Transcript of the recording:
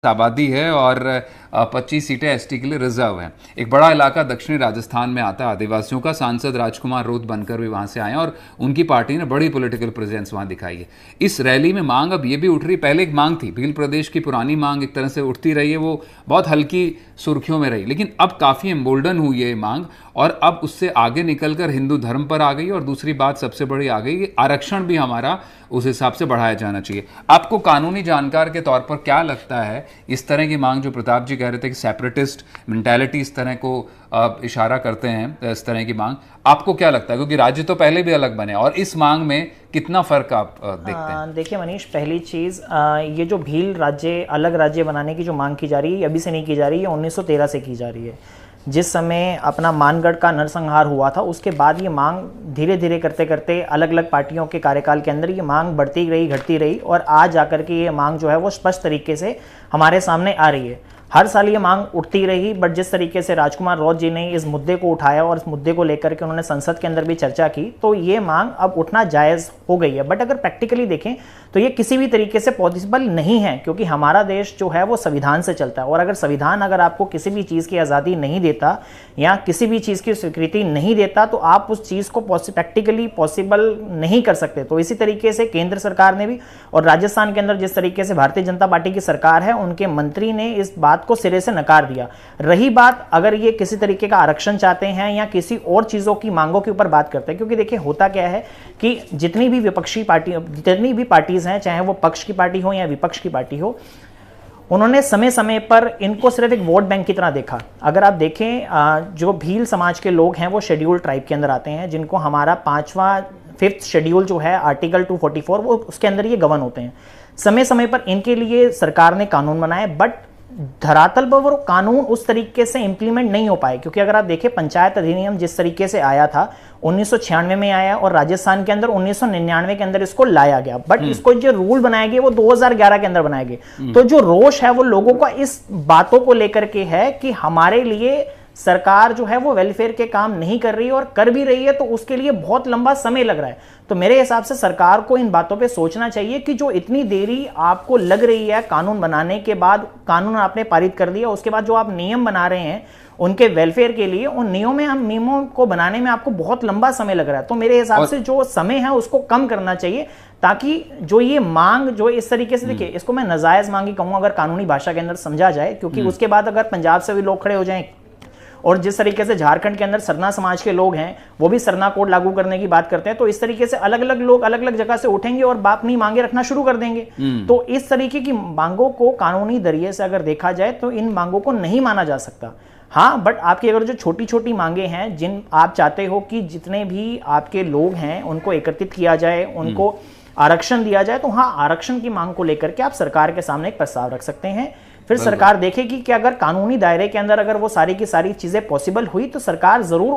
आबादी है और 25 सीटें एसटी के लिए रिजर्व हैं। एक बड़ा इलाका दक्षिणी राजस्थान में आता है आदिवासियों का। सांसद राजकुमार रोत बनकर भी वहां से आए और उनकी पार्टी ने बड़ी पॉलिटिकल प्रेजेंस वहां दिखाई है। इस रैली में मांग अब ये भी उठ रही, पहले एक मांग थी, भील प्रदेश की पुरानी मांग एक तरह से उठती रही है, वो बहुत हल्की सुर्खियों में रही, लेकिन अब काफ़ी एम्बोल्डन हुई है मांग और अब उससे आगे निकलकर हिंदू धर्म पर आ गई। और दूसरी बात सबसे बड़ी आ गई, आरक्षण भी हमारा उस हिसाब से बढ़ाया जाना चाहिए। आपको कानूनी जानकार के तौर पर क्या लगता है, इस तरह की मांग जो प्रताप जी कह रहे थे कि सेपरेटिस्ट मेंटालिटी इस तरह को इशारा करते हैं, इस तरह की मांग, आपको क्या लगता है? क्योंकि राज्य तो पहले भी अलग बने और इस मांग में कितना फर्क आप देखते हैं? देखिए मनीष, पहली चीज़, ये जो भील राज्य, अलग राज्य बनाने की जो मांग की जा रही है, अभी से नहीं की जा रही है, 1913 से की जा रही है। जिस समय अपना मानगढ़ का नरसंहार हुआ था, उसके बाद ये मांग धीरे धीरे करते करते अलग अलग पार्टियों के कार्यकाल के अंदर ये मांग बढ़ती रही, घटती रही और आज आकर के ये मांग जो है वो स्पष्ट तरीके से हमारे सामने आ रही है। हर साल ये मांग उठती रही, बट जिस तरीके से राजकुमार रौत जी ने इस मुद्दे को उठाया और इस मुद्दे को लेकर के उन्होंने संसद के अंदर भी चर्चा की, तो ये मांग अब उठना जायज़ हो गई है। बट अगर प्रैक्टिकली देखें तो ये किसी भी तरीके से पॉसिबल नहीं है, क्योंकि हमारा देश जो है वो संविधान से चलता है और अगर संविधान अगर आपको किसी भी चीज़ की आज़ादी नहीं देता या किसी भी चीज़ की स्वीकृति नहीं देता तो आप उस चीज़ को प्रैक्टिकली पॉसिबल नहीं कर सकते। तो इसी तरीके से केंद्र सरकार ने भी और राजस्थान के अंदर जिस तरीके से भारतीय जनता पार्टी की सरकार है, उनके मंत्री ने इस बात को सिरे से नकार दिया। रही बात अगर ये किसी तरीके का आरक्षण चाहते हैं या किसी और चीज़ों की मांगों के ऊपर बात करते हैं, क्योंकि देखिए होता क्या है कि जितनी भी विपक्षी पार्टी, जितनी भी पार्टीज हैं, चाहे वो पक्ष की पार्टी हो या विपक्ष की पार्टी हो, उन्होंने समय समय पर इनको सिर्फ एक वोट बैंक की तरह देखा। अगर आप देखें, जो भील समाज के लोग हैं वो शेड्यूल ट्राइब के अंदर आते हैं, जिनको हमारा 5th शेड्यूल जो है आर्टिकल 244 वो उसके अंदर ये गवर्न होते हैं। समय समय पर इनके लिए सरकार ने कानून बनाए, बट धरातल पर वो कानून उस तरीके से इंप्लीमेंट नहीं हो पाए। क्योंकि अगर आप देखें पंचायत अधिनियम जिस तरीके से आया था 1996 में आया और राजस्थान के अंदर 1999 के अंदर इसको लाया गया, बट इसको जो रूल बनाए गए वो 2011 के अंदर बनाए गए। तो जो रोष है वो लोगों का इस बातों को लेकर के है कि हमारे लिए सरकार जो है वो वेलफेयर के काम नहीं कर रही और कर भी रही है तो उसके लिए बहुत लंबा समय लग रहा है। तो मेरे हिसाब से सरकार को इन बातों पे सोचना चाहिए कि जो इतनी देरी आपको लग रही है कानून बनाने के बाद, कानून आपने पारित कर दिया, उसके बाद जो आप नियम बना रहे हैं उनके वेलफेयर के लिए, उन नियमों को बनाने में आपको बहुत लंबा समय लग रहा है। तो मेरे हिसाब से जो समय है उसको कम करना चाहिए, ताकि जो ये मांग जो इस तरीके से, देखिए इसको मैं नाजायज मांग ही कहूंगा अगर कानूनी भाषा के अंदर समझा जाए, क्योंकि उसके बाद अगर पंजाब से भी लोग खड़े हो जाएं और जिस तरीके से झारखंड के अंदर सरना समाज के लोग हैं वो भी सरना कोड लागू करने की बात करते हैं, तो इस तरीके से अलग अलग लोग अलग अलग जगह से उठेंगे और बाप नहीं मांगे रखना शुरू कर देंगे। तो इस तरीके की मांगों को कानूनी जरिए से अगर देखा जाए तो इन मांगों को नहीं माना जा सकता। हाँ, बट आपकी अगर जो छोटी छोटी मांगे हैं जिन आप चाहते हो कि जितने भी आपके लोग हैं उनको एकत्रित किया जाए, उनको आरक्षण दिया जाए, तो हाँ, आरक्षण की मांग को लेकर के आप सरकार के सामने एक प्रस्ताव रख सकते हैं। फिर सरकार देखेगी कि अगर कानूनी दायरे के अंदर अगर वो सारी की सारी चीजें पॉसिबल हुई तो सरकार जरूर